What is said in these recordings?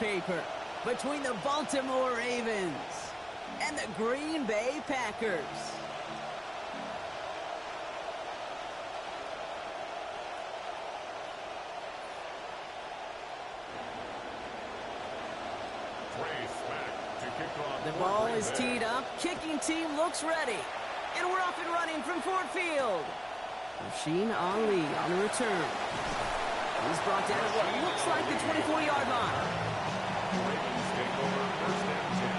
paper between the Baltimore Ravens and the Green Bay Packers. The ball is teed up. Kicking team looks ready. And we're off and running from Ford Field. Rasheen Ali on the return. He's brought down at what looks like the 24-yard line. Ravens take over first and 10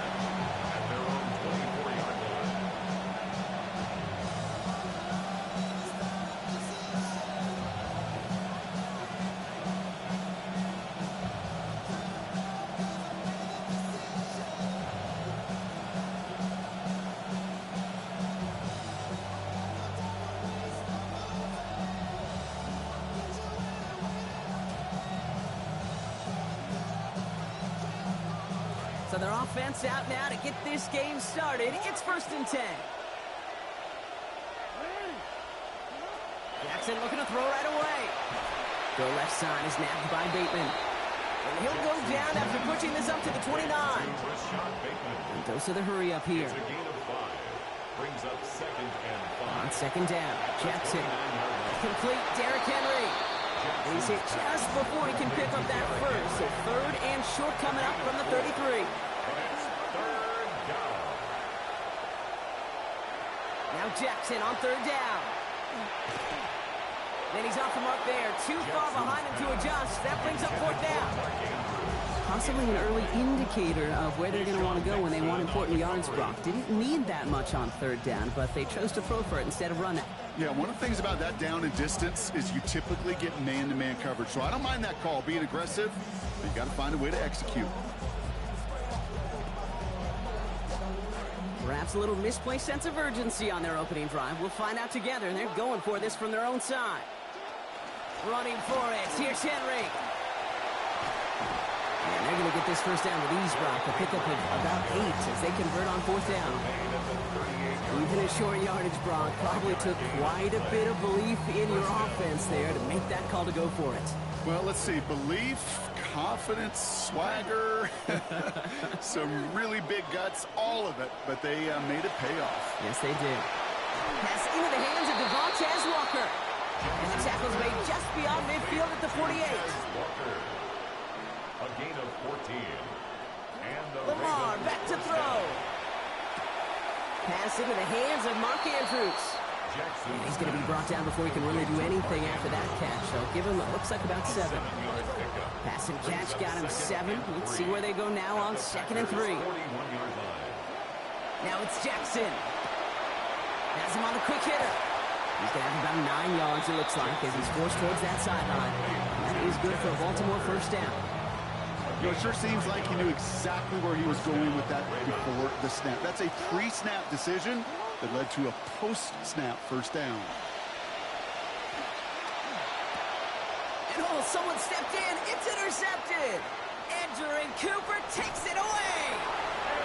at their own 24-yard line. So their offense out now to get this game started. It's first and 10. Jackson looking to throw right away. The left side is nabbed by Bateman. And he'll go down after pushing this up to the 29. And goes to the hurry up here. It's a gain of 5. Brings up second and 5. On second down, Jackson. Complete, Derrick Henry. He's hit just before he can pick up that first. So third and short coming up from the 33. And it's third down. Now Jackson on third down. Then he's off the mark there. Too far behind him to adjust. That brings up fourth down. Possibly an early indicator of where they're going to want to go when they want important yards, Brock. Didn't need that much on third down, but they chose to throw for it instead of run it. Yeah, one of the things about that down and distance is you typically get man-to-man coverage. So I don't mind that call, being aggressive, but you got to find a way to execute. Perhaps a little misplaced sense of urgency on their opening drive. We'll find out together, and they're going for this from their own side. Running for it. Here's Henry. And they're going to get this first down with ease, Brock. A pickup of about 8 as they convert on fourth down. Even a short yardage, Brock, probably took quite a bit of belief in your offense there to make that call to go for it. Well, let's see. Belief, confidence, swagger, some really big guts, all of it. But they made it pay off. Yes, they did. Pass into the hands of Devontae Walker. And the tackle's made just beyond midfield at the 48. Walker. A gain of 14. And the Lamar Ravens back to throw. Pass into the hands of Mark Andrews. Jackson. And he's going to be brought down before he can really do anything after that catch. They'll give him, it looks like about 7. Pass and catch got him 7. Let's see where they go now on second and 3. 41-yard line. Now it's Jackson. Has him on the quick hitter. He's going to have about 9 yards, it looks like, as he's forced towards that sideline. That is good for a Baltimore first down. You know, it sure seems like he knew exactly where he was going with that before the snap. That's a pre-snap decision that led to a post-snap first down. And oh, someone stepped in. It's intercepted. Edgerrin Cooper takes it away.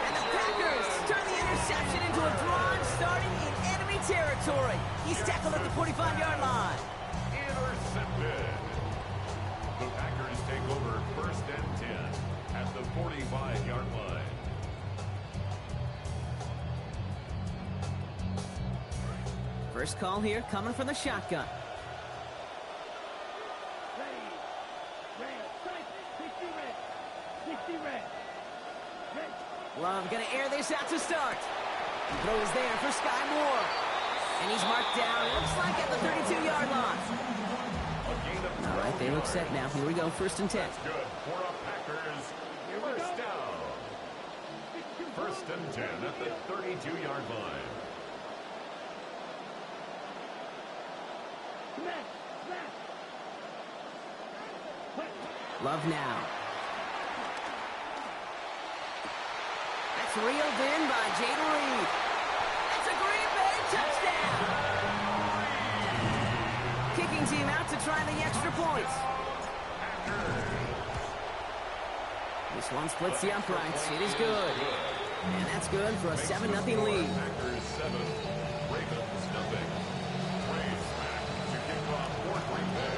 And the Packers turn the interception into a drive starting in enemy territory. He's tackled at the 45-yard line. Intercepted. The Packers take over first and 10 at the 45-yard line. First call here coming from the shotgun. Love going to air this out to start. Throw is there for Sky Moore. And he's marked down, looks like at the 32-yard line. All right, they look set now. Here we go, first and 10. That's good for a Packers first down. First and 10 at the 32-yard line. Love now. That's reeled in by Jaden Reed. That's a Green Bay touchdown. Kicking team out to try the extra points. This one splits the uprights. It is good. And that's good for a 7-0 lead. Packers 7, Ravens nothing. Braves back to kick off for Green Bay.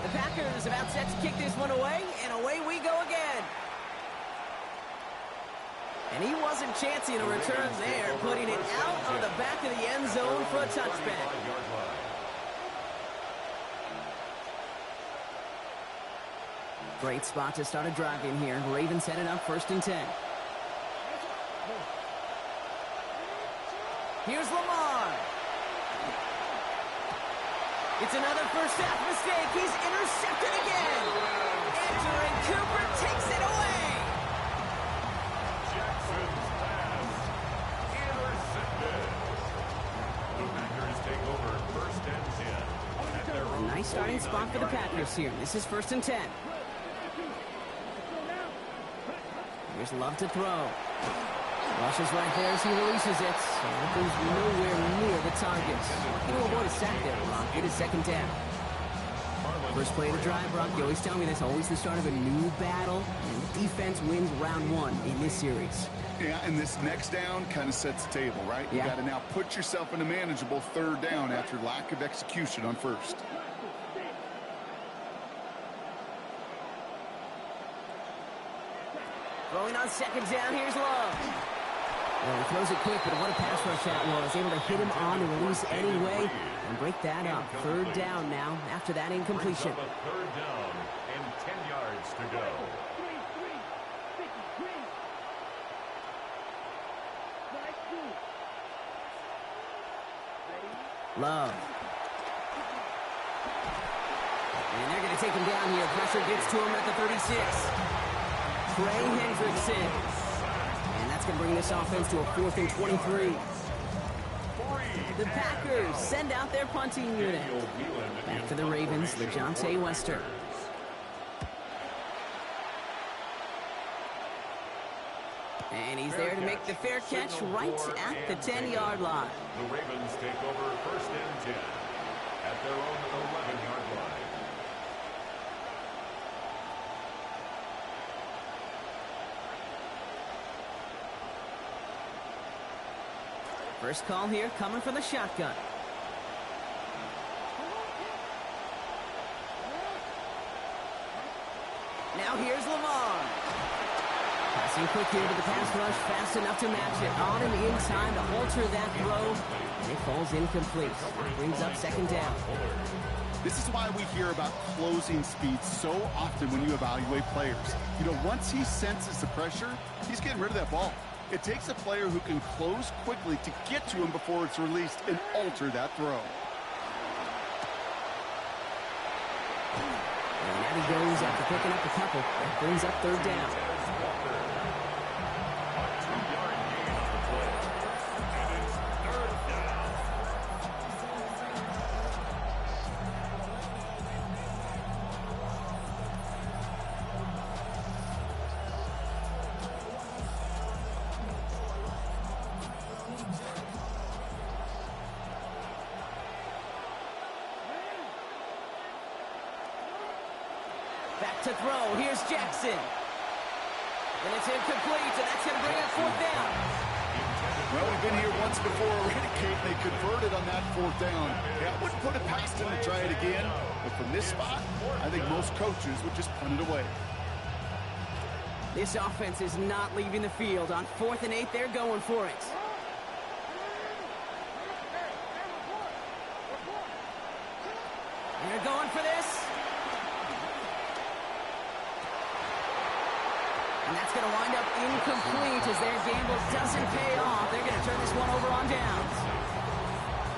The Packers Packers about set to kick this one away, and away we go again. And he wasn't chancing a return there, putting it out on the back of the end zone for a touchback. Great spot to start a drive in here. Ravens headed up 1st and 10. Here's Lamar. It's another first half mistake. He's intercepted again. Andrew Cooper takes it away. Jackson's pass intercepted. The Packers take over 1st and 10. At their own A nice starting spot for the Packers here. This is 1st and 10. Here's Love to throw. Rushes right there as he releases it. So it goes nowhere near the target. He will avoid a sack there, Brock. It is 2nd down. First play of the drive, Brock. You always tell me that's always the start of a new battle. And defense wins round 1 in this series. Yeah, and this next down kind of sets the table, right? You got to now put yourself in a manageable 3rd down after lack of execution on 1st. Throwing on 2nd down, here's Love. Well, he throws it quick, but what a pass rush that was. Able to hit him on the release anyway and break that up. 3rd down now after that incompletion. 3rd down and 10 yards to go. Love. And they're going to take him down here. Pressure gets to him at the 36. Trey Hendrickson. And that's going to bring this offense to a 4th and 23. The Packers send out their punting unit. Back to the Ravens, LeJohntay Wester. And he's there to make the fair catch right at the 10-yard line. The Ravens take over 1st and 10 at their own 11-yard line. First call here coming from the shotgun. Now here's Lamar. Passing quick here to the pass rush, fast enough to match it. On and in time to alter that throw. And it falls incomplete. That brings up 2nd down. This is why we hear about closing speed so often when you evaluate players. You know, once he senses the pressure, he's getting rid of that ball. It takes a player who can close quickly to get to him before it's released and alter that throw. And out he goes after picking up a couple. That brings up 3rd down. Back to throw. Here's Jackson. And it's incomplete, and that's going to bring up 4th down. Well, we've been here once before already, Kate. They converted on that 4th down. Yeah, I wouldn't put it past them to try it again. But from this spot, I think most coaches would just punt it away. This offense is not leaving the field. On 4th and 8, they're going for it. And they're going for this. And that's going to wind up incomplete as their gamble doesn't pay off. They're going to turn this one over on downs.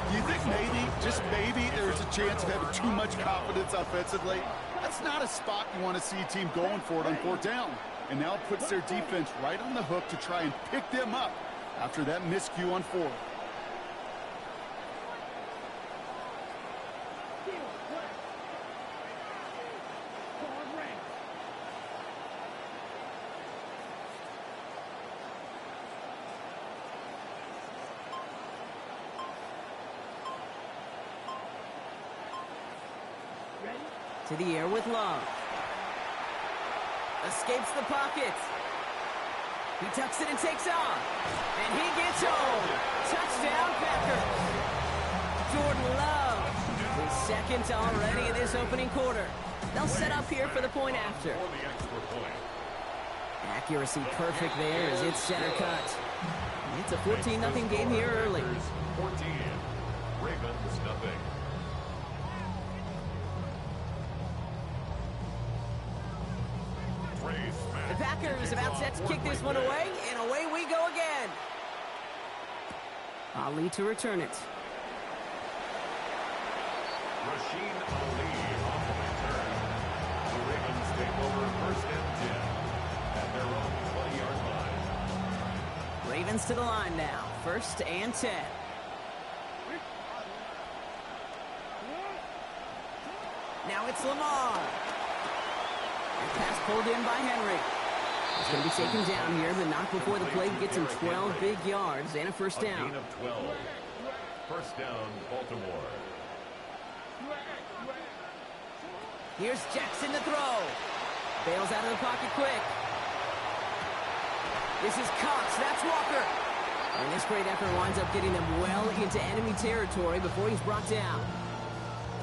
Do you think maybe, just maybe, there's a chance of having too much confidence offensively? That's not a spot you want to see a team going for it on 4th down. And now it puts their defense right on the hook to try and pick them up after that miscue on 4th. To the air with Love. Escapes the pocket. He tucks it and takes off. And he gets home. Touchdown, Packers. Jordan Love is 2nd already in this opening quarter. They'll set up here for the point after. For the extra point. Accuracy perfect there as it's center cut. It's a 14-0 game here early. 14. Ravens nothing. The Packers about set to kick this one away, and away we go again. Ali to return it. Rasheen Ali on the return. The Ravens take over first and 10 at their own 20-yard line. Ravens to the line now. First and 10. Now it's Lamar. And pass pulled in by Henry. He's going to be taken down here, but not before the play gets him 12 big yards and a first down. A gain of 12. First down, Baltimore. Here's Jackson to throw. Bails out of the pocket quick. This is Cox. That's Walker. And this great effort winds up getting them well into enemy territory before he's brought down.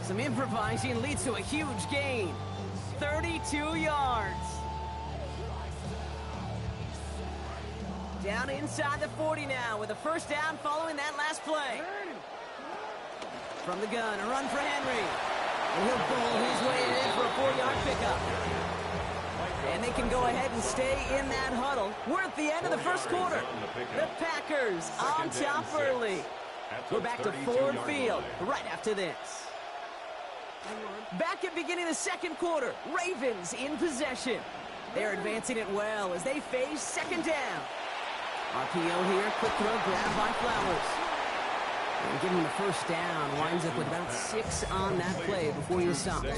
Some improvising leads to a huge gain. 32 yards. Down inside the 40 now with a first down following that last play. From the gun, a run for Henry. And he'll bowl his way in for a 4-yard pickup. And they can go ahead and stay in that huddle. We're at the end of the first quarter. The Packers on top early. We're back to Ford Field right after this. Back at beginning of the second quarter, Ravens in possession. They're advancing it well as they face second down. RPO here, quick throw, grabbed by Flowers. And giving the first down, winds up with about 6 on that play before he was stopped.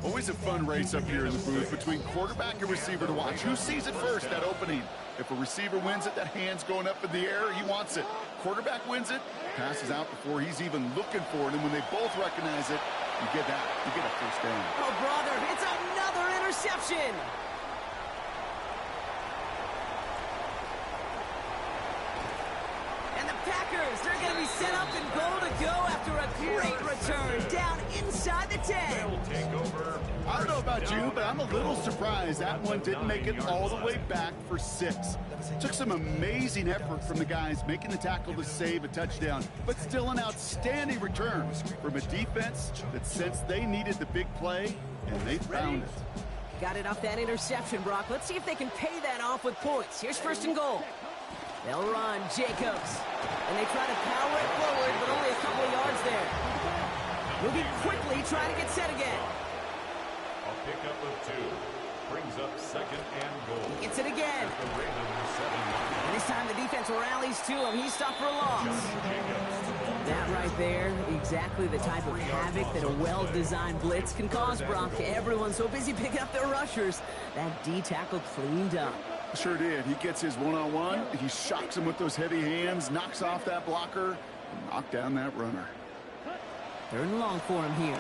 Always a fun race up here in the booth between quarterback and receiver to watch. Who sees it first, that opening? If a receiver wins it, that hand's going up in the air, he wants it. Quarterback wins it, passes out before he's even looking for it, and when they both recognize it, you get that. You get a first down. Oh, brother, it's another interception. And the Packers, they're going to be set up in goal to go after a great return down inside the 10. They'll take over. I don't know about you, but I'm a little surprised that one didn't make it all the way back for 6. Took some amazing effort from the guys making the tackle to save a touchdown, but still an outstanding return from a defense that sensed they needed the big play, and they found it. Got it off that interception, Brock. Let's see if they can pay that off with points. Here's first and goal. They'll run, Jacobs. And they try to power it forward, but only a couple of yards there. Moving quickly, trying to get set again. A pickup of 2. Brings up second and goal. He gets it again. The Ravens 7 yards. And this time the defense rallies to him. He's stopped for a loss. That right there, exactly the type of havoc that a well-designed blitz can cause, Brock. Everyone's so busy picking up their rushers. That D tackle cleaned up. Sure did. He gets his one-on-one. He shocks him with those heavy hands, knocks off that blocker, and knocked down that runner. Third and long for him here.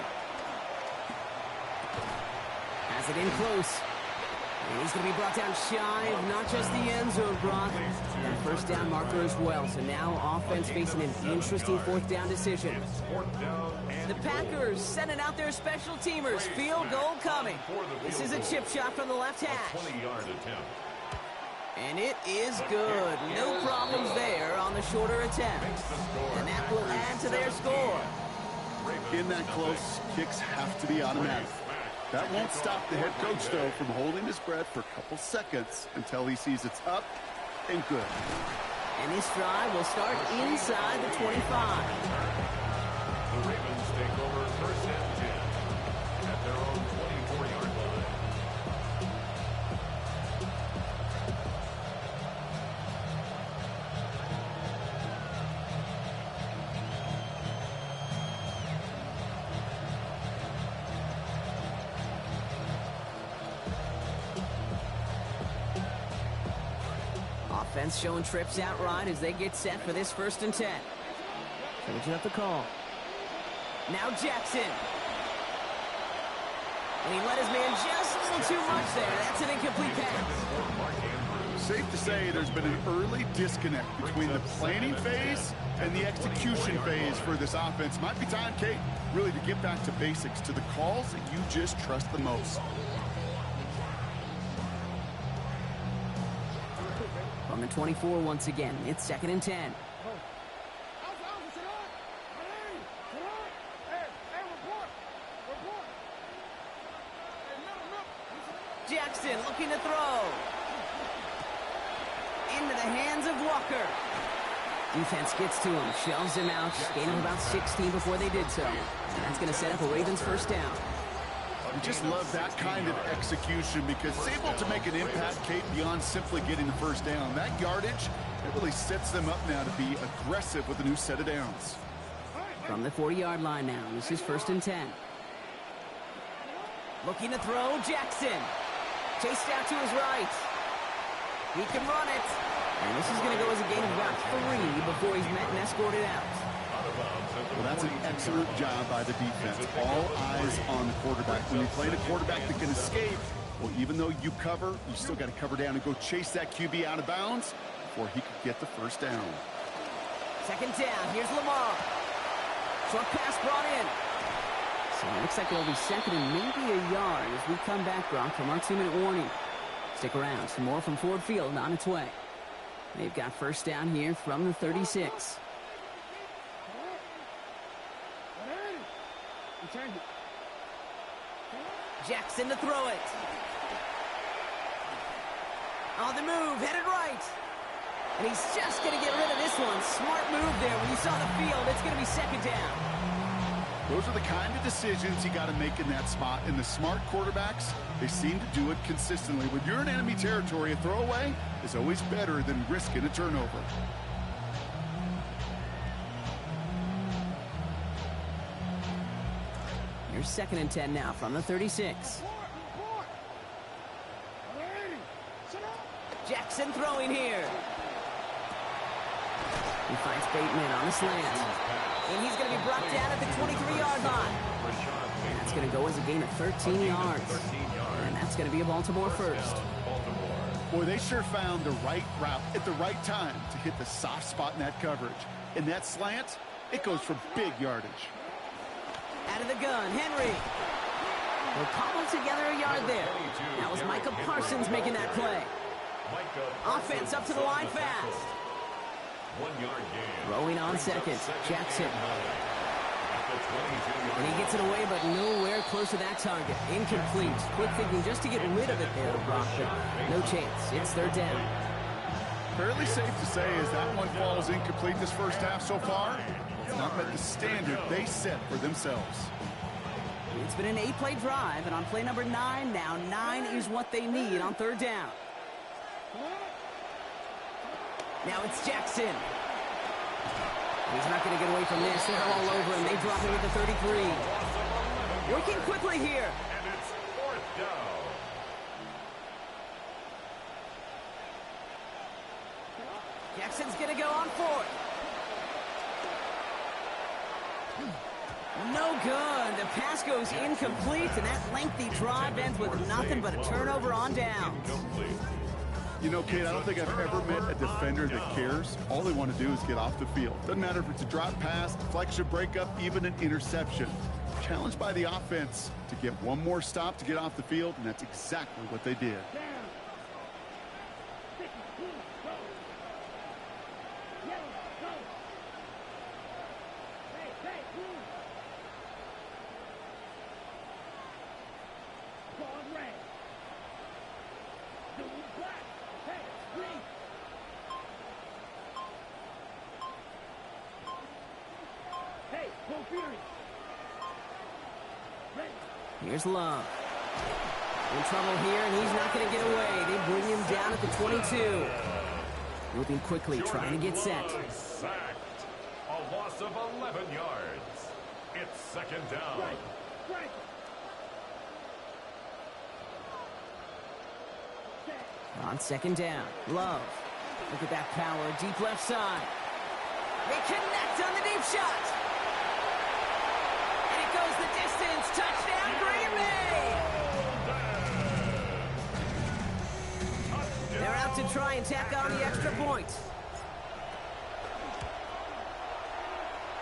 Has it in close. And he's going to be brought down shy of not just the end zone, Brock. That first down marker as well. So now offense facing an interesting fourth down decision. The Packers sending out their special teamers. Field goal coming. This is a chip shot from the left hash. 20-yard attempt. And it is good. No problems there on the shorter attempt. And that will add to their score. In that close, kicks have to be automatic. That won't stop the head coach, though, from holding his breath for a couple seconds until he sees it's up and good. And this drive will start inside the 25. The Ravens take over first and 10 at their own 24-yard line. Offense showing trips out right as they get set for this first and 10. Changing up the call. Now Jackson. And he let his man just a little too much there. That's an incomplete pass. Safe to say there's been an early disconnect between the planning phase and the execution phase for this offense. Might be time, Kate, really to get back to basics, to the calls that you just trust the most. From the 24 once again, it's 2nd and 10. Jackson looking to throw. Into the hands of Walker. Defense gets to him, shoves him out, gain of about 16 before they did so. And that's going to set up a Ravens first down. You just love that kind of execution because it's able to make an impact, Kate, beyond simply getting the first down. That yardage, it really sets them up now to be aggressive with a new set of downs. From the 40-yard line now, this is 1st and 10. Looking to throw, Jackson. Chased out to his right. He can run it. And this is going to go as a gain of about 3 before he's met and escorted out. Well, that's an excellent job by the defense. All eyes on the quarterback. When you're playing a quarterback that can escape, well, even though you cover, you still got to cover down and go chase that QB out of bounds before he could get the first down. 2nd down. Here's Lamar. Short pass brought in. So it looks like it'll be 2nd and maybe a yard as we come back, Brock, from our 2-minute warning. Stick around for more from Ford Field on its way. They've got first down here from the 36. Jackson to throw it. On the move, headed right. And he's just going to get rid of this one. Smart move there. When you saw the field, it's going to be 2nd down. Those are the kind of decisions you got to make in that spot. And the smart quarterbacks, they seem to do it consistently. When you're in enemy territory, a throwaway is always better than risking a turnover. Here's 2nd and 10 now from the 36. Jackson throwing here. He finds Bateman on the slant. And he's going to be brought down at the 23-yard line. And that's going to go as a gain of 13 yards. And that's going to be a Baltimore first. Boy, they sure found the right route at the right time to hit the soft spot in that coverage. And that slant, it goes for big yardage. Out of the gun, Henry. We'll cobble together a yard there. That was Micah Parsons making that play. Offense up to the line fast. 1 yard gain. Throwing on second, Jackson. And he gets it away, but nowhere close to that target. Incomplete. Quick thinking just to get rid of it there, Brock, but no chance. It's 3rd down. Fairly safe to say as that one falls incomplete this first half so far, it's not met the standard they set for themselves. It's been an 8-play drive, and on play number 9 now, 9 is what they need on 3rd down. Now it's Jackson. He's not going to get away from this. They're all over him. They drop him at the 33. Working quickly here. And it's 4th down. Jackson's going to go on 4th. No good. The pass goes incomplete, and that lengthy drive ends with nothing but a turnover on downs. You know, Kate, I don't think I've ever met a defender that cares. All they want to do is get off the field. Doesn't matter if it's a drop pass, deflection, breakup, even an interception. Challenged by the offense to get one more stop to get off the field, and that's exactly what they did. Here's Love. In trouble here, and he's not going to get away. They bring him down at the 22. Moving quickly, trying to get set. Sacked. A loss of 11 yards. It's 2nd down. On 2nd down, Love. Look at that power, deep left side. They connect on the deep shot. And it goes the distance. Touchdown, Green Bay. about to try and tack on the extra point.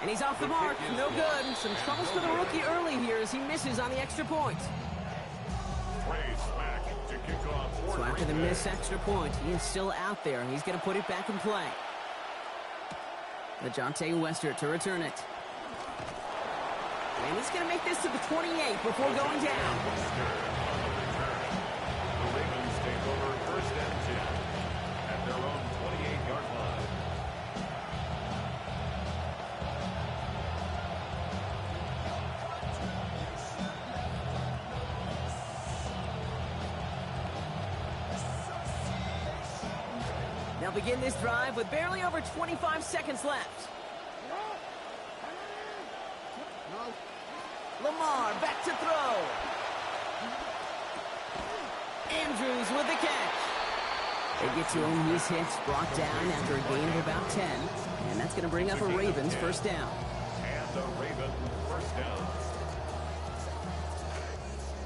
And he's off the mark. No good. Some troubles for the rookie early here as he misses on the extra point. So after the missed extra point, he is still out there, and he's going to put it back in play. LeJohntay Wester to return it. And he's going to make this to the 28 before going down. The Ravens take over first and 10 at their own 28-yard line. They'll begin this drive with barely over 25 seconds left. Lamar back to throw. Andrews with the catch. They get to him. He's hit, brought down after a gain of about 10. And that's going to bring up a Ravens first down. And a Raven first down.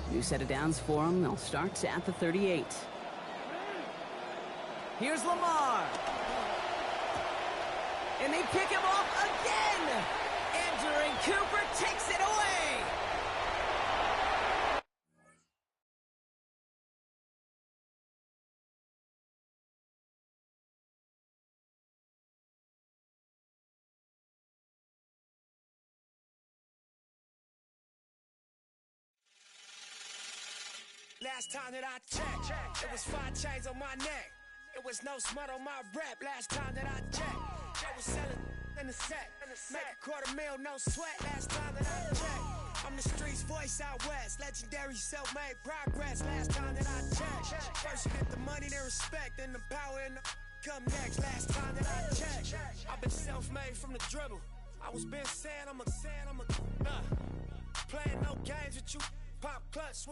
New set of downs for them. They'll start at the 38. Here's Lamar. And they pick him off again. Andrew Cooper takes it away. Last time that I checked, it was 5 chains on my neck. It was no smut on my rap. Last time that I checked, Joe was selling in the set. Make $250,000, no sweat. Last time that I checked, I'm the streets voice out west. Legendary self-made progress. Last time that I checked, first you get the money, then respect, then the power and the come next. Last time that I checked, I've been self-made from the dribble. I was been saying I'm a playing no games with you. Pop clutch.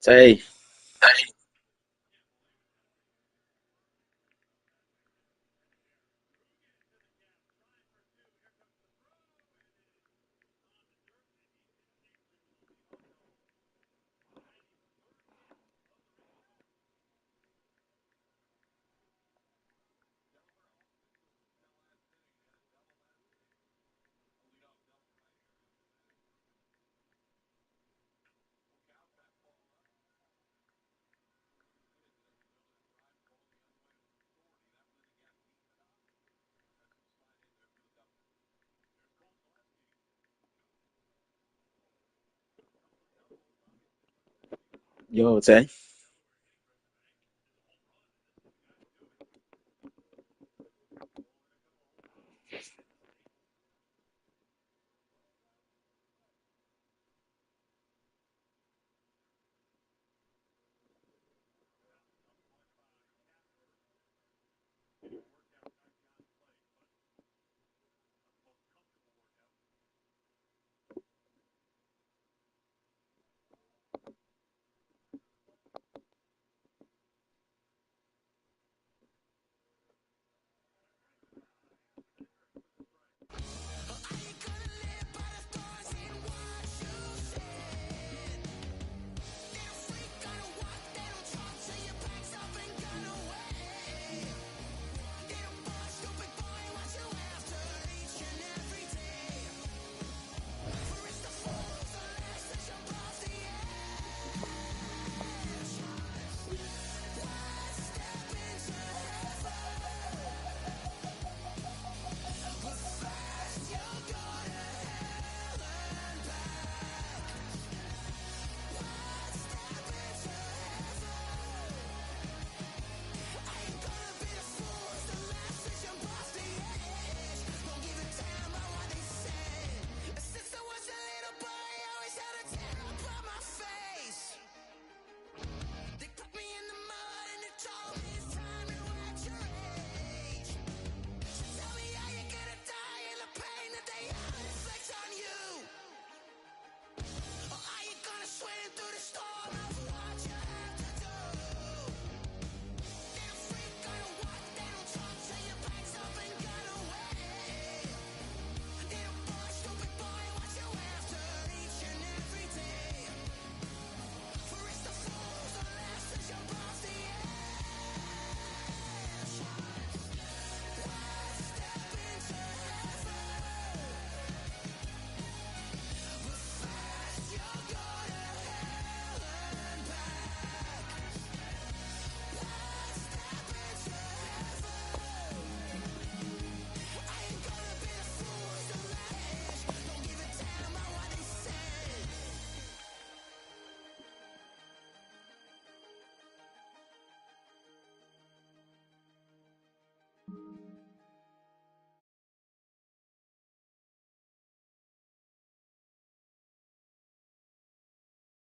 Hey, yo, Tay.